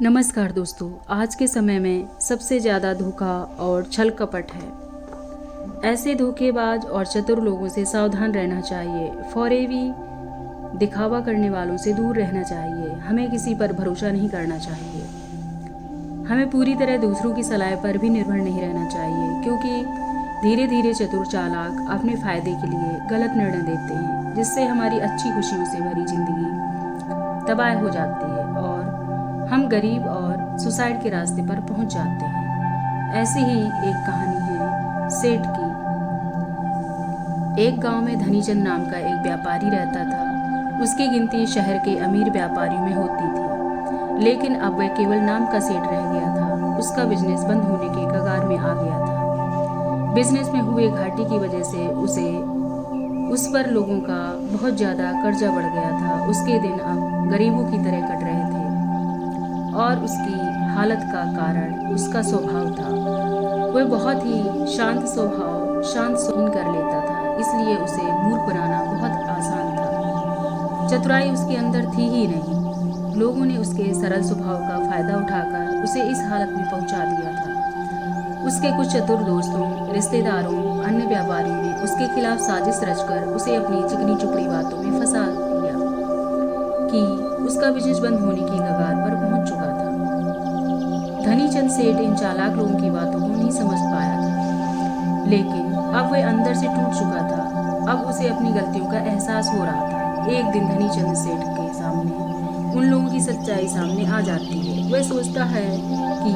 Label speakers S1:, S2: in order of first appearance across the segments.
S1: नमस्कार दोस्तों, आज के समय में सबसे ज़्यादा धोखा और छल कपट है। ऐसे धोखेबाज और चतुर लोगों से सावधान रहना चाहिए। फौरेवी दिखावा करने वालों से दूर रहना चाहिए। हमें किसी पर भरोसा नहीं करना चाहिए। हमें पूरी तरह दूसरों की सलाह पर भी निर्भर नहीं रहना चाहिए, क्योंकि धीरे धीरे चतुर चालाक अपने फ़ायदे के लिए गलत निर्णय देते हैं, जिससे हमारी अच्छी खुशियों से भरी जिंदगी तबाह हो जाती है और हम गरीब और सुसाइड के रास्ते पर पहुंच जाते हैं। ऐसी ही एक कहानी है सेठ की। एक गांव में धनीचंद नाम का एक व्यापारी रहता था। उसकी गिनती शहर के अमीर व्यापारियों में होती थी, लेकिन अब वह केवल नाम का सेठ रह गया था। उसका बिजनेस बंद होने के कगार में आ गया था। बिजनेस में हुए घाटे की वजह से उस पर लोगों का बहुत ज़्यादा कर्जा बढ़ गया था। उसके दिन अब गरीबों की तरह कट रहे थे और उसकी हालत का कारण उसका स्वभाव था। वह बहुत ही शांत सुकून कर लेता था, इसलिए उसे मूर्ख बनाना बहुत आसान था। चतुराई उसके अंदर थी ही नहीं। लोगों ने उसके सरल स्वभाव का फायदा उठाकर उसे इस हालत में पहुंचा दिया था। उसके कुछ चतुर दोस्तों, रिश्तेदारों, अन्य व्यापारियों ने उसके खिलाफ साजिश रचकर उसे अपनी चिकनी चुपड़ी बातों में फंसा दिया कि उसका बिजनेस बंद होने की कगार पर पहुंच चुका था। धनीचंद सेठ इन चालाक लोगों की बातों को नहीं समझ पाया था, लेकिन अब वह अंदर से टूट चुका था। अब उसे अपनी गलतियों का एहसास हो रहा था। एक दिन धनीचंद सेठ के सामने उन लोगों की सच्चाई सामने आ जाती है। वह सोचता है कि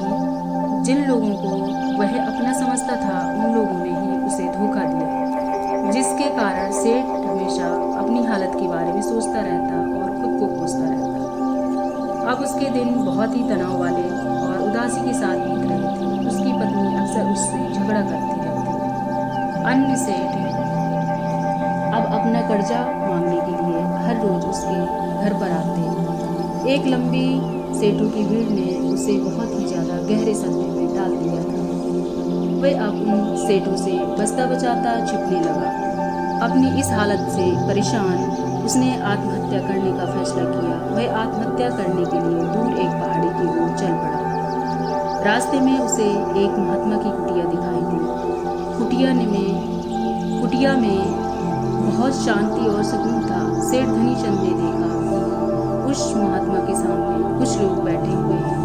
S1: जिन लोगों को वह अपना समझता था, उन लोगों ने ही उसे धोखा दिया, जिसके कारण सेठ हमेशा अपनी हालत के बारे में सोचता रहता और खुद को कोसता रहता। अब उसके दिन बहुत ही तनाव वाले और उदासी के साथ बीत रहे थे। उसकी पत्नी अक्सर उससे झगड़ा करती रहती। अन्य सेठ अब अपना कर्जा मांगने के लिए हर रोज उसके घर पर आते। एक लंबी सेठों की भीड़ ने उसे बहुत ही ज़्यादा गहरे सदमे में डाल दिया था। वह अब उन सेठों से बचता बचाता छिपने लगा। अपनी इस हालत से परेशान उसने आत्महत्या करने का फैसला किया। वह आत्महत्या करने के लिए दूर एक पहाड़ी की ओर चल पड़ा। रास्ते में उसे एक महात्मा की कुटिया दिखाई दी। कुटिया में बहुत शांति और सुकून था। सेठ धनीचंद ने देखा कि उस महात्मा के सामने कुछ लोग बैठे हुए हैं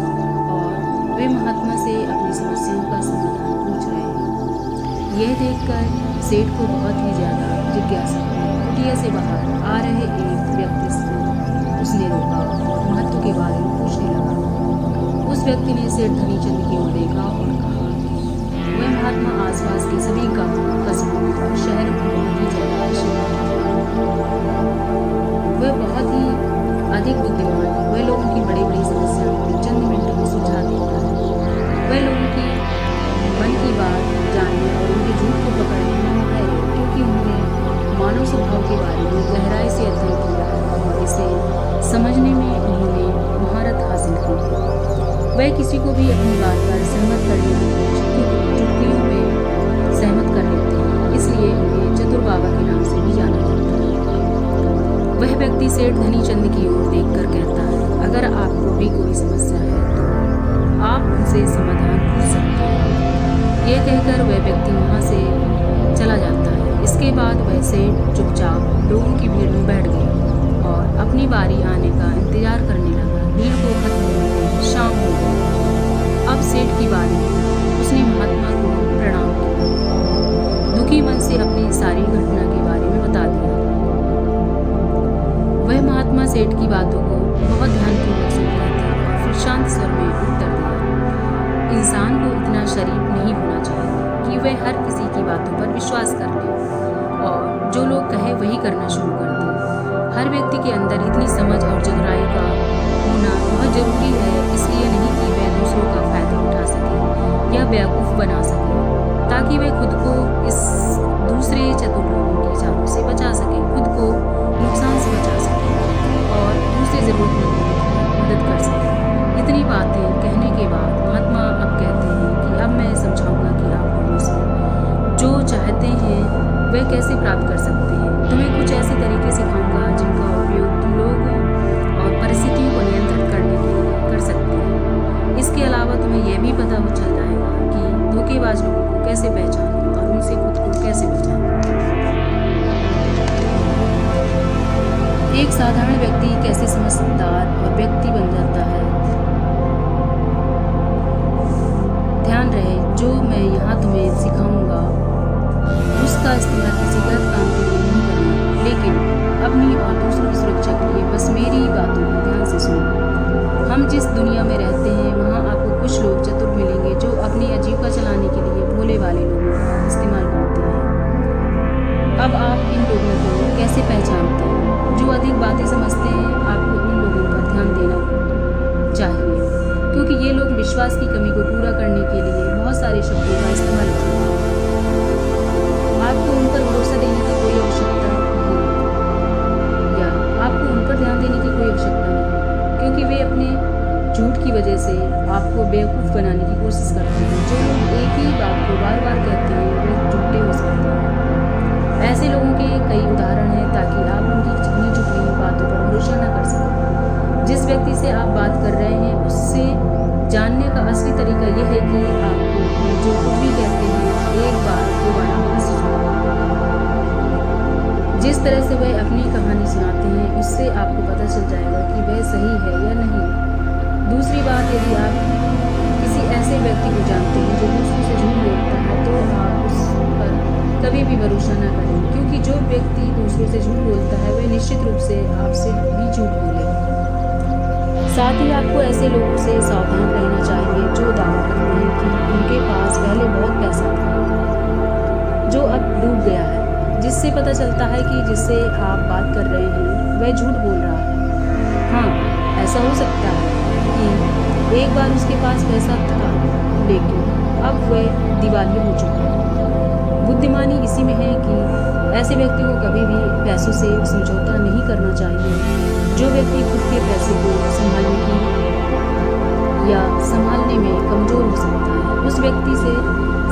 S1: और वे महात्मा से अपनी समस्याओं का समाधान पूछ रहे हैं। यह देखकर सेठ को बहुत ही ज़्यादा जिज्ञासा हुई। कुटिया से बाहर आ रहे एक व्यक्ति से उसने रोका और महत्व के बारे में पूछने लगा। उस व्यक्ति ने सेठ धनीचंद की ओर देखा और कहा, वह महात्मा आसपास के सभी गांवों, कस्बों और शहरों में बहुत ही ज़्यादा प्रसिद्ध है। वह बहुत ही अधिक बुद्धिमान है। वह लोगों की बड़ी बड़ी समस्याओं को चंद मिनटों में सुलझा देता है। वह लोगों की मन की बात जानने और उनके झूठ को पकड़ने में माहिर है, क्योंकि उन्होंने मानव स्वभाव के बारे में गहराई से अध्ययन किया है और इसे समझने में उन्होंने महारत हासिल की है। वह किसी को भी अपनी बात पर सहमत करने में चुटकियों में सहमत कर लेते हैं, इसलिए उन्हें चतुर बाबा के नाम से भी जाना जाता है। वह व्यक्ति सेठ धनीचंद की ओर देखकर कहता है, अगर आपको भी कोई समस्या है तो आप उनसे समाधान पूछ सकते हैं। यह कहकर वह व्यक्ति वहाँ से चला जाता है। इसके बाद वह सेठ चुपचाप लोगों की भीड़ में बैठ गया और अपनी बारी आने का इंतजार करने लगा। भीड़ को खत्म होने में शाम हो गई। अब सेठ की बारी थी। उसने महात्मा को प्रणाम किया और दुखी मन से अपनी सारी घटना के बारे में बता दिया। वह महात्मा सेठ की बातों को बहुत ध्यानपूर्वक सुन रहे थे और फिर शांत स्वर में उत्तर दिया, इंसान को इतना शरीफ नहीं होना चाहिए कि वह हर किसी की बातों पर विश्वास कर ले और जो लोग कहे वही करना शुरू कर दे। हर व्यक्ति के अंदर इतनी समझ और चतुराई का होना बहुत जरूरी है, इसलिए नहीं कि वह दूसरों का फायदा उठा सके या बेवकूफ़ बना सके, ताकि वह खुद को इस दूसरे चतुर लोगों की चालों से बचा सके, खुद को नुकसान से बचा सके और दूसरे ज़रूरतमंदों की मदद कर सके। इतनी बातें कहने के बाद महात्मा अब कहते हैं कि अब मैं समझाऊंगा कि आप लोगों से जो चाहते हैं वह कैसे प्राप्त कर सकते हैं। तुम्हें कुछ ऐसे तरीके सिखाऊंगा जिनका उपयोग तुम लोगों और परिस्थितियों को नियंत्रित करने के लिए कर सकते हैं। एक साधारण व्यक्ति कैसे समझदार और व्यक्ति बन जाता है। ध्यान रहे, जो मैं यहाँ तुम्हें सिखाऊंगा उसका इस्तेमाल किसी गलत काम के लिए नहीं करना, लेकिन अपनी और दूसरों की सुरक्षा के लिए बस मेरी बातों को ध्यान से सुनो। हम जिस दुनिया में रहते हैं वहाँ आपको कुछ लोग चतुर मिलेंगे जो अपनी आजीविका चलाने के लिए भोले वाले लोगों का इस्तेमाल करते हैं। अब आप इन लोगों को कैसे पहचानते हैं? जो अधिक बातें समझते हैं, आपको उन लोगों पर ध्यान देना चाहिए, क्योंकि ये लोग विश्वास की कमी को पूरा करने के लिए बहुत सारे शब्दों का इस्तेमाल करते हैं। आपको उन पर भरोसा देने की कोई आवश्यकता नहीं, या आपको उन पर ध्यान देने की कोई आवश्यकता नहीं, क्योंकि वे अपने झूठ की वजह से आपको बेवकूफ़ बनाने की कोशिश करते हैं। जो लोग एक ही बात को बार बार कहते हैं वे झूठे हो सकते हैं। ऐसे लोगों के कई उदाहरण हैं, ताकि आप उनकी चिकनी चुपड़ी बातों पर भरोसा न कर सकें। जिस व्यक्ति से आप बात कर रहे हैं उससे जानने का असली तरीका यह है कि आपको जो कुछ भी कहते हैं एक बार दोबारा मत सुनो। जिस तरह से वह अपनी कहानी सुनाते हैं उससे आपको पता चल जाएगा कि वह सही है या नहीं। दूसरी बात, यदि आप किसी ऐसे व्यक्ति को जानते हैं जो दूसरों से झूठ बोलता है तो आप उस पर कभी भी भरोसा न करें, क्योंकि जो व्यक्ति दूसरों से झूठ बोलता है वह निश्चित रूप से आपसे भी झूठ बोलेगा। साथ ही आपको ऐसे लोगों से सावधान रहना चाहिए जो दावा करते हैं कि उनके पास पहले बहुत पैसा था जो अब डूब गया है, जिससे पता चलता है कि जिससे आप बात कर रहे हैं वह झूठ बोल रहा है। हाँ, ऐसा हो सकता है कि एक बार उसके पास पैसा था लेकिन अब वह दिवालिया हो चुका है। बुद्धिमानी इसी में है कि ऐसे व्यक्ति को कभी भी पैसों से समझौता नहीं करना चाहिए। जो व्यक्ति खुद के पैसे को संभालने में कमज़ोर हो सकता है, उस व्यक्ति से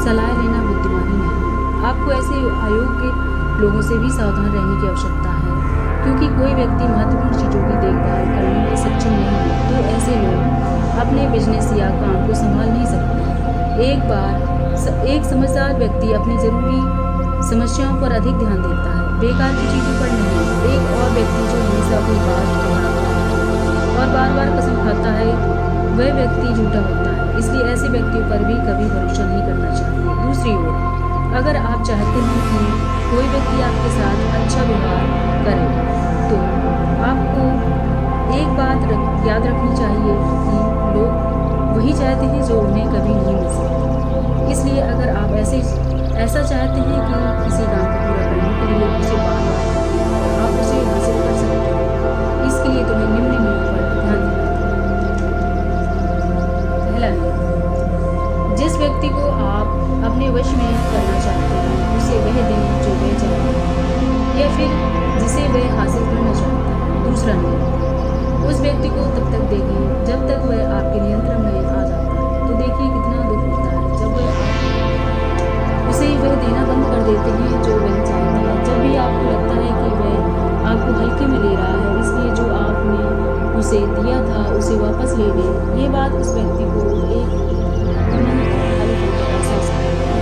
S1: सलाह लेना बुद्धिमानी नहीं। आपको ऐसे अयोग्य लोगों से भी सावधान रहने की आवश्यकता है, क्योंकि कोई व्यक्ति महत्वपूर्ण चीज़ों की देखभाल करने में सक्षम नहीं है तो ऐसे लोग अपने बिजनेस या काम को संभाल नहीं सकते। एक समझदार व्यक्ति अपनी ज़रूरी समस्याओं पर अधिक ध्यान देता है, बेकार की चीज़ों पर नहीं। एक और व्यक्ति जो हमेशा अपनी बात दोहराता है और बार बार कसम खाता है वह व्यक्ति झूठा होता है, इसलिए ऐसे व्यक्तियों पर भी कभी भरोसा नहीं करना चाहिए। दूसरी ओर, अगर आप चाहते हैं कि कोई व्यक्ति आपके साथ अच्छा व्यवहार करे तो आपको एक बात याद रखनी चाहिए कि लोग वही चाहते हैं जो उन्हें कभी नहीं मिल सकता। इसलिए अगर आप ऐसा चाहते हैं कि किसी काम को पूरा करने के लिए उसे बार-बार आप उसे हासिल कर सकते हैं, इसके लिए तुम्हें निम्न नियमों पर ध्यान देना है। पहला नियम, जिस व्यक्ति को आप अपने वश में करना चाहते हैं उसे वह दें जो वह चाहता है या फिर जिसे वह हासिल करना चाहता है। दूसरा नियम, उस व्यक्ति को तब तक देखें जब तक वह आपके नियंत्रण में आ जाता है। तो देखिए कितना दुख होता है जब उसे वह देना बंद कर देते हैं जो वह चाहता है। जब भी आपको लगता है कि वह आपको हल्के में ले रहा है, इसलिए जो आपने उसे दिया था उसे वापस ले ले। ये बात उस व्यक्ति को एक एहसास करेगी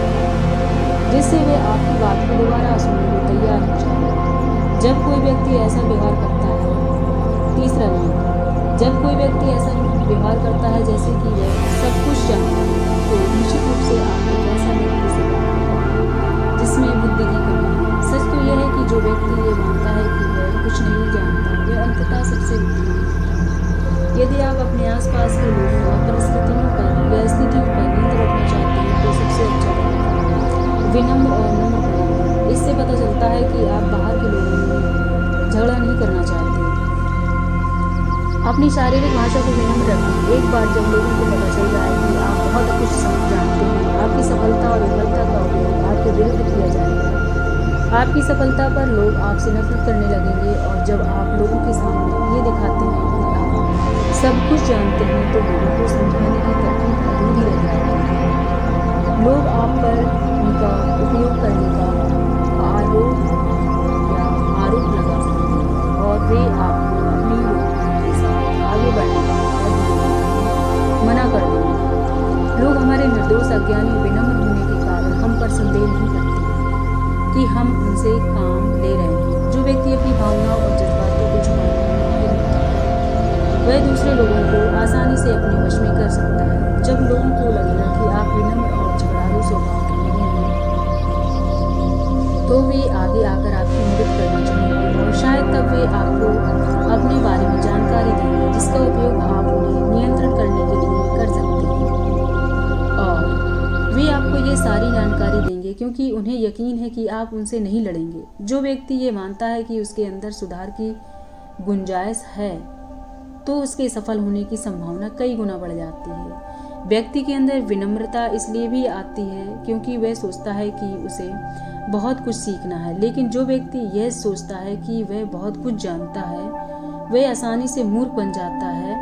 S1: जिससे वह आपकी बात को दोबारा सुनने को तैयार हो जाए। जब कोई व्यक्ति ऐसा व्यवहार करता है। तीसरा नियम, जब कोई व्यक्ति ऐसा व्यवहार करता है जैसे कि वह सब कुछ जानता है तो निश्चित रूप से आप एक ऐसा व्यक्ति से जिसमें बुद्धि की कमी है। सच तो यह है कि जो व्यक्ति ये मानता है कि वह कुछ नहीं जानता वह अंततः सबसे बुद्धिमान होता है। यदि आप अपने आसपास के लोगों और परिस्थितियों पर या स्थितियों पर नियंत्रण रखना चाहते हैं तो सबसे अच्छा विनम्र और नम्र रहें। इससे पता चलता है कि आप बाहर के लोगों में झगड़ा नहीं करना चाहते। अपनी शारीरिक भाषा को विनम्र रखें। एक बार जब लोगों को पता चल जाए कि आप बहुत कुछ जानते हैं, आपकी सफलता और विफलता का उपयोग आपके विरुद्ध किया जाएगा। आपकी सफलता पर लोग आपसे नफरत करने लगेंगे और जब आप लोगों के सामने ये दिखाते हैं कि आप सब कुछ जानते हैं तो लोगों को समझाने की तकनीक अधूरी रह जाती है। लोग आप पर उनका उपयोग करने का आरोप लगा सकते हैं और वे आपको अपनी आगे बढ़ने और मना कर देंगे। लोग हमारे निर्दोष अज्ञानी विनम्र होने के कारण हम पर संदेह नहीं करते कि हम उनसे काम ले रहे हैं। जो व्यक्ति अपनी भावनाओं और जज्बातों को छुपा वह दूसरे लोगों को आसानी से अपने वश में कर सकता है। जब लोगों को लगेगा कि आप विनम्र और झगड़ालू स्वभाव के नहीं हैं, तो वे आगे आकर आपकी मदद करना चाहेंगे और शायद तब वे आपको अपने बारे में जानकारी देंगे, जिसका उपयोग आप उन्हें नियंत्रण करने के लिए कर सकते हैं। और वे आपको ये सारी जानकारी देंगे क्योंकि उन्हें यकीन है कि आप उनसे नहीं लड़ेंगे। जो व्यक्ति ये मानता है कि उसके अंदर सुधार की गुंजाइश है, तो उसके सफल होने की संभावना कई गुना बढ़ जाती है। व्यक्ति के अंदर विनम्रता इसलिए भी आती है क्योंकि वह सोचता है कि उसे बहुत कुछ सीखना है, लेकिन जो व्यक्ति यह सोचता है कि वह बहुत कुछ जानता है, वह आसानी से मूर्ख बन जाता है।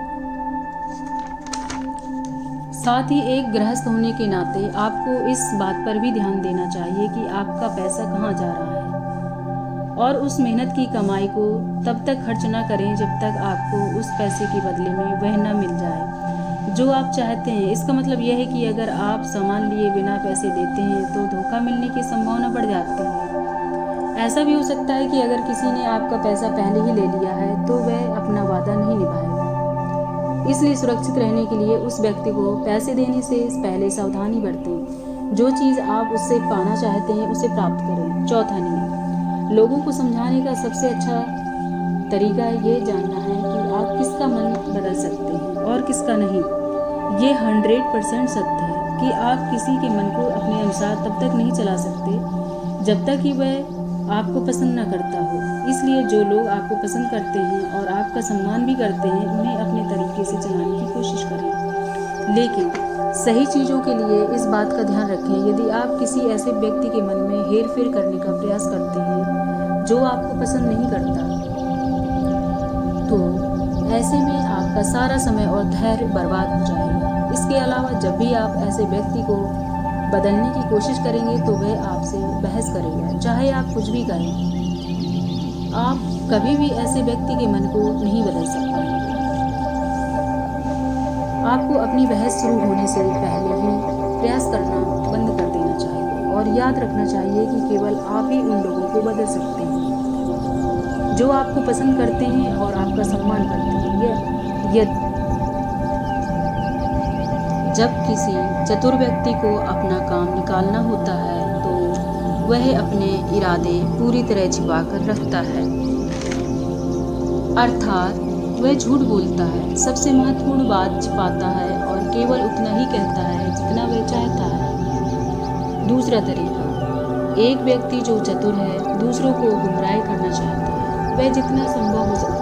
S1: साथ ही एक गृहस्थ होने के नाते आपको इस बात पर भी ध्यान देना चाहिए कि आपका पैसा कहाँ जा रहा है, और उस मेहनत की कमाई को तब तक खर्च न करें जब तक आपको उस पैसे के बदले में वह न मिल जाए जो आप चाहते हैं। इसका मतलब यह है कि अगर आप सामान लिए बिना पैसे देते हैं तो धोखा मिलने की संभावना बढ़ जाती है। ऐसा भी हो सकता है कि अगर किसी ने आपका पैसा पहले ही ले लिया है तो वह अपना वादा नहीं निभाएगा। इसलिए सुरक्षित रहने के लिए उस व्यक्ति को पैसे देने से पहले सावधानी बरतें। जो चीज़ आप उससे पाना चाहते हैं उसे प्राप्त करें। चौथा नियम, लोगों को समझाने का सबसे अच्छा तरीका ये जानना है कि आप किसका मन बदल सकते हैं और किसका नहीं। ये 100% सत्य है कि आप किसी के मन को अपने अनुसार तब तक नहीं चला सकते जब तक कि वह आपको पसंद न करता हो। इसलिए जो लोग आपको पसंद करते हैं और आपका सम्मान भी करते हैं, उन्हें अपने तरीके से चलाने की कोशिश करें। लेकिन सही चीज़ों के लिए इस बात का ध्यान रखें, यदि आप किसी ऐसे व्यक्ति के मन में हेर फेर करने का प्रयास करते हैं जो आपको पसंद नहीं करता, तो ऐसे में आपका सारा समय और धैर्य बर्बाद हो जाएगा। इसके अलावा जब भी आप ऐसे व्यक्ति को बदलने की कोशिश करेंगे तो वह आपसे बहस करेगा, चाहे आप कुछ भी करें। आप कभी भी ऐसे व्यक्ति के मन को नहीं बदल सकते। आपको अपनी बहस शुरू होने से पहले ही प्रयास करना बंद कर देना चाहिए और याद रखना चाहिए कि केवल आप ही उन लोगों को बदल सकते हैं जो आपको पसंद करते हैं और आपका सम्मान करते हैं। जब किसी चतुर व्यक्ति को अपना काम निकालना होता है तो वह अपने इरादे पूरी तरह छिपाकर रखता है, अर्थात वह झूठ बोलता है, सबसे महत्वपूर्ण बात छिपाता है और केवल उतना ही कहता है जितना वह चाहता है। दूसरा तरीका, एक व्यक्ति जो चतुर है दूसरों को गुमराह करना चाहता है। वह जितना संभव हो सके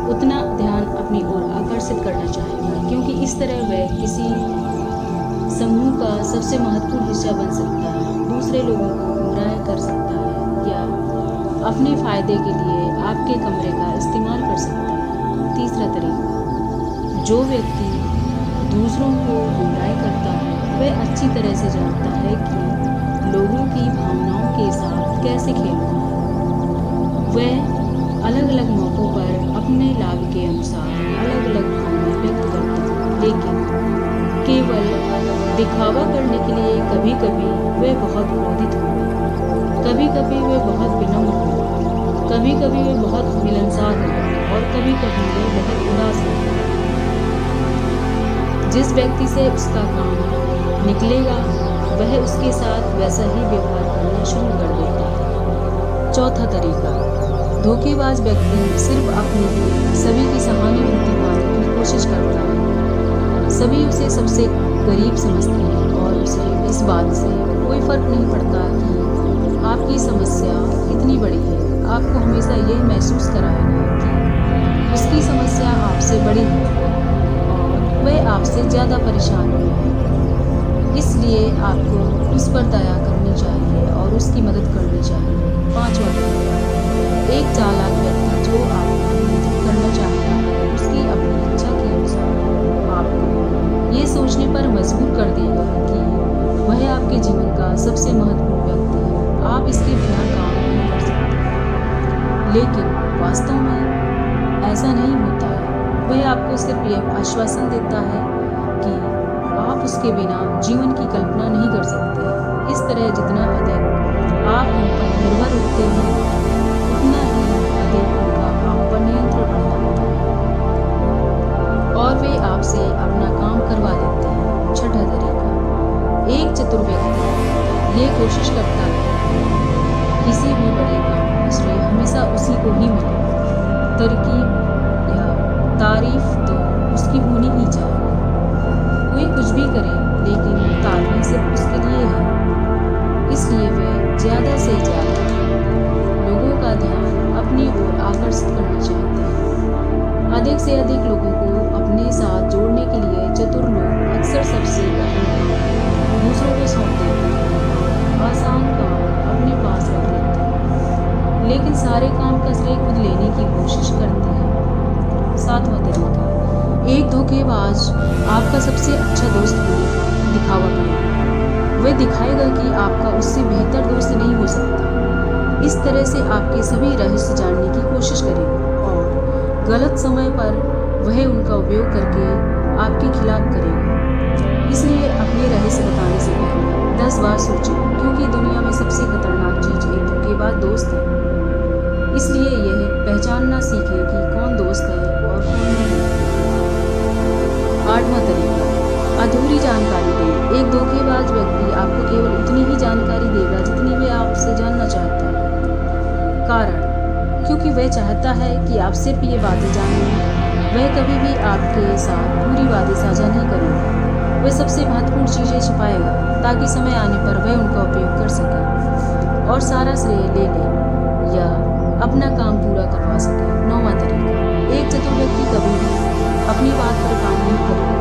S1: उतना ध्यान अपनी ओर आकर्षित करना चाहेगा, क्योंकि इस तरह वह किसी समूह का सबसे महत्वपूर्ण हिस्सा बन सकता है, दूसरे लोगों को गुमराह कर सकता है या अपने फायदे के लिए आपके कमरे का इस्तेमाल कर सकता है। तीसरा तरीका, जो व्यक्ति दूसरों को गुमराह करता है वह अच्छी तरह से जानता है कि लोगों की भावनाओं के साथ कैसे खेलना है। वह अलग अलग मौक़ों पर अपने लाभ के अनुसार अलग अलग भावनाएं व्यक्त करता है, लेकिन केवल दिखावा करने के लिए। कभी कभी वह बहुत क्रोधित होगा, कभी कभी वह बहुत विनम्र होगा, कभी कभी वह बहुत मिलनसार होगा और कभी कभी वह बहुत उदास होगा। जिस व्यक्ति से उसका काम निकलेगा वह उसके साथ वैसा ही व्यवहार करना शुरू कर देता है। चौथा तरीका, धोखेबाज व्यक्ति सिर्फ अपने लिए सभी की सहानुभूति पाने की कोशिश करता है। सभी उसे सबसे गरीब समझते हैं और उसे इस बात से कोई फर्क नहीं पड़ता कि आपकी समस्या कितनी बड़ी है। आपको हमेशा यह महसूस कराएगा कि उसकी समस्या आपसे बड़ी है और वह आपसे ज़्यादा परेशान है। इसलिए आपको उस पर दया करनी चाहिए और उसकी मदद करनी चाहिए। पांचवा तरीका, एक चालाक व्यक्ति जो आपको नियंत्रित करना चाहता है उसकी अपनी इच्छा के अनुसार आपको ये सोचने पर मजबूर कर देगा कि वह आपके जीवन का सबसे महत्वपूर्ण व्यक्ति है, आप इसके बिना काम नहीं कर सकते। लेकिन वास्तव में ऐसा नहीं होता है। वह आपको सिर्फ यह आश्वासन देता है कि आप उसके बिना जीवन की कल्पना नहीं कर सकते। इस तरह जितना अधिक आप उन पर निर्भर होते हैं उतना ही अधिक उनका आप पर नियंत्रण बढ़ जाता है। को ही मिले। तरकीब या तारीफ तो उसकी होनी ही चाहिए। कोई कुछ भी करे लेकिन तारीफ सिर्फ उसके लिए है, इसलिए वे ज़्यादा से ज़्यादा लोगों का ध्यान अपनी ओर आकर्षित करना चाहते हैं। अधिक से अधिक लोगों को अपने साथ जोड़ने के लिए चतुर लोग अक्सर सबसे पहले दूसरों को सौंप देते हैं, आसान काम अपने पास रख लेते हैं, लेकिन सारे काम का श्रेय खुद लेने की कोशिश करते हैं। सातवां तरीका, एक धोखेबाज आपका सबसे अच्छा दोस्त बनेगा, दिखावा करेगा। वह दिखाएगा कि आपका उससे बेहतर दोस्त नहीं हो सकता। इस तरह से आपके सभी रहस्य जानने की कोशिश करेगा और गलत समय पर वह उनका उपयोग करके आपके खिलाफ करेगा। इसलिए अपने रहस्य बताने से पहले 10 बार सोचें, क्योंकि दुनिया में सबसे खतरनाक चीज़ एक धोखेबाज दोस्त है। इसलिए यह पहचानना सीखें कि कौन दोस्त है और कौन नहीं। आठवां तरीका, अधूरी जानकारी दें। एक धोखेबाज व्यक्ति आपको केवल उतनी ही जानकारी देगा जितनी वे आपसे जानना चाहता है। कारण, क्योंकि वह चाहता है कि आप सिर्फ ये बातें जानें। वह कभी भी आपके साथ पूरी बातें साझा नहीं करेगा। वह सबसे महत्वपूर्ण चीज़ें छिपाएगा ताकि समय आने पर वह उनका उपयोग कर सके और सारा श्रेय ले ले या अपना काम पूरा करवा सके। नौवां तरीका, एक चतुर व्यक्ति कभी भी अपनी बात पर काम नहीं करेगा।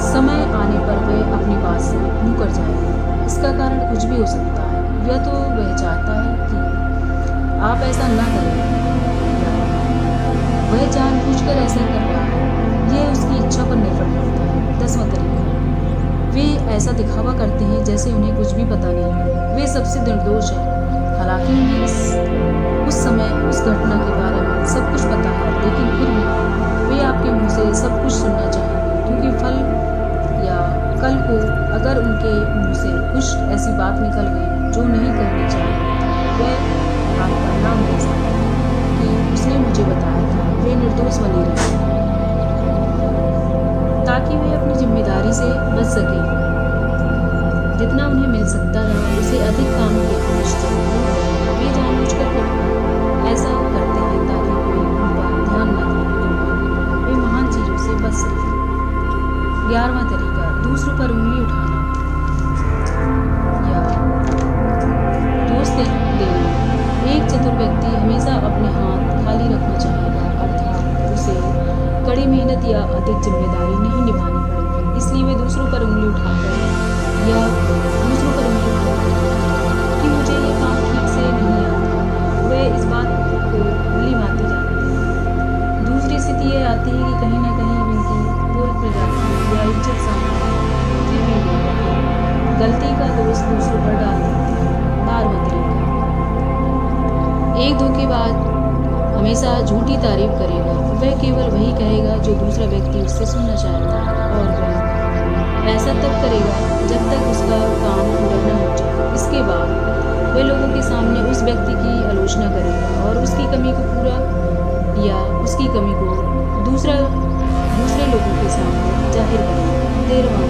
S1: समय आने पर वह अपनी बात से मुकर जाएगा। इसका कारण कुछ भी हो सकता है, या तो वह चाहता है कि आप ऐसा ना करें, या वह जानबूझकर ऐसा कर रहा है। यह उसकी इच्छा पर निर्भर करता है। 10वां तरीका, वे ऐसा दिखावा करते हैं जैसे उन्हें कुछ भी पता नहीं। वे सबसे निर्दोष हैं, हालांकि उन्हें उस समय उस घटना के बारे में सब कुछ पता है, लेकिन फिर भी वे आपके मुंह से सब कुछ सुनना चाहेंगे, क्योंकि फल या कल को अगर उनके मुंह से कुछ ऐसी बात निकल गई जो नहीं करनी चाहिए, वह आपका नाम ले सकते हैं कि उसने मुझे बताया था। वे निर्दोष बने रहे ताकि वे अपनी जिम्मेदारी से बच सकें। जितना उन्हें मिल सकता था उसे अधिक काम की आवश्यकता है। वे जानबूझकर ऐसा करते हैं ताकि कोई उन पर ध्यान न दे, वे महान चीज़ों से बच सकें। 11वां तरीका, दूसरों पर उंगली उठाना या दोष देना। एक चतुर व्यक्ति हमेशा अपने हाथ खाली रखना चाहेगा, अर्थात उसे कड़ी मेहनत या अधिक जिम्मेदारी नहीं निभानी पड़ेगी। इसलिए वे दूसरों पर उंगली उठाकर या दूसरों पर उंगली उठाकर कि मुझे ये काम ठीक से नहीं आता, वे इस बात को भली भांति जानते हैं। दूसरी स्थिति ये आती है कि कहीं ना कहीं उनकी पोल खुल जाती है या इज्जत सामने फिर भी गलती का दोष दूसरों पर डाल देते हैं। 12वां तरीका, एक धोखेबाज हमेशा झूठी तारीफ करेगा। वह केवल वही कहेगा जो दूसरा व्यक्ति उससे सुनना चाहता है, और वह ऐसा तब करेगा जब तक उसका काम पूरा न हो जाए। इसके बाद वह लोगों के सामने उस व्यक्ति की आलोचना करेगा और उसकी कमी को पूरा या उसकी कमी को दूसरे लोगों के सामने जाहिर करेगा। 13वां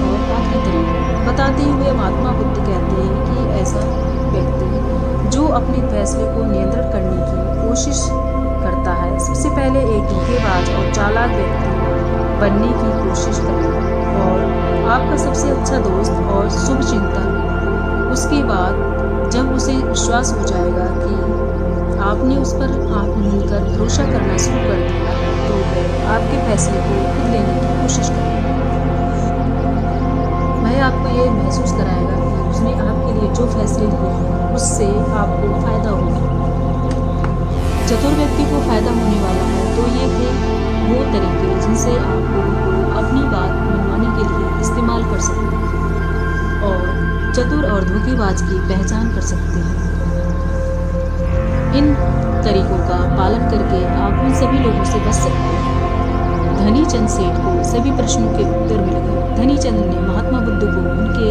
S1: और आखिरी तरीका, बताते हुए महात्मा बुद्ध कहते हैं कि ऐसा व्यक्ति जो अपने फैसले को नियंत्रण करने की कोशिश करता है, सबसे पहले एक धोखेबाज और चालाक व्यक्ति बनने की कोशिश करेगा और आपका सबसे अच्छा दोस्त और शुभचिंतक। उसके बाद जब उसे विश्वास हो जाएगा कि आपने उस पर आँख मूंद कर भरोसा करना शुरू कर दिया, तो वह आपके फैसले को खुद लेने की कोशिश करेगा। वह आपको ये महसूस कराएगा कि उसने आपके लिए जो फैसले लिए हैं उससे आपको फ़ायदा होगा। चतुर व्यक्ति को फ़ायदा होने वाला है, तो ये थे वो तरीके जिनसे आप अपनी बात मनवाने के लिए इस्तेमाल कर सकते हैं और चतुर और धोखेबाज की पहचान कर सकते हैं। इन तरीकों का पालन करके आप उन सभी लोगों से बच सकते हैं। धनीचंद सेठ को सभी प्रश्नों के उत्तर मिल गए। धनीचंद ने महात्मा बुद्ध को उनके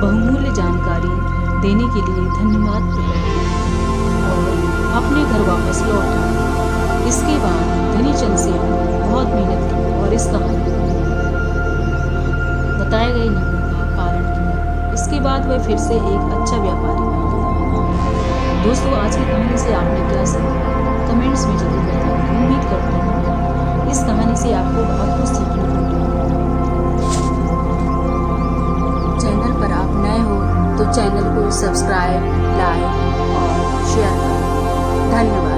S1: बहुमूल्य जानकारी देने के लिए धन्यवाद प्रकट और अपने घर वापस लौट आए। इसके बाद धनीचंद सेठ ने बहुत मेहनत की और इस कहानी बताए गए नियमों का पालन किया। इसके बाद वह फिर से एक अच्छा व्यापारी बन गया। दोस्तों, आज की कहानी से आपने क्या सीखा कमेंट्स में जरूर बताएं। उम्मीद करती हूँ इस कहानी से आपको बहुत कुछ सीखने को मिला। चैनल पर आप नए हो तो चैनल को सब्सक्राइब, लाइक और शेयर करें। धन्यवाद।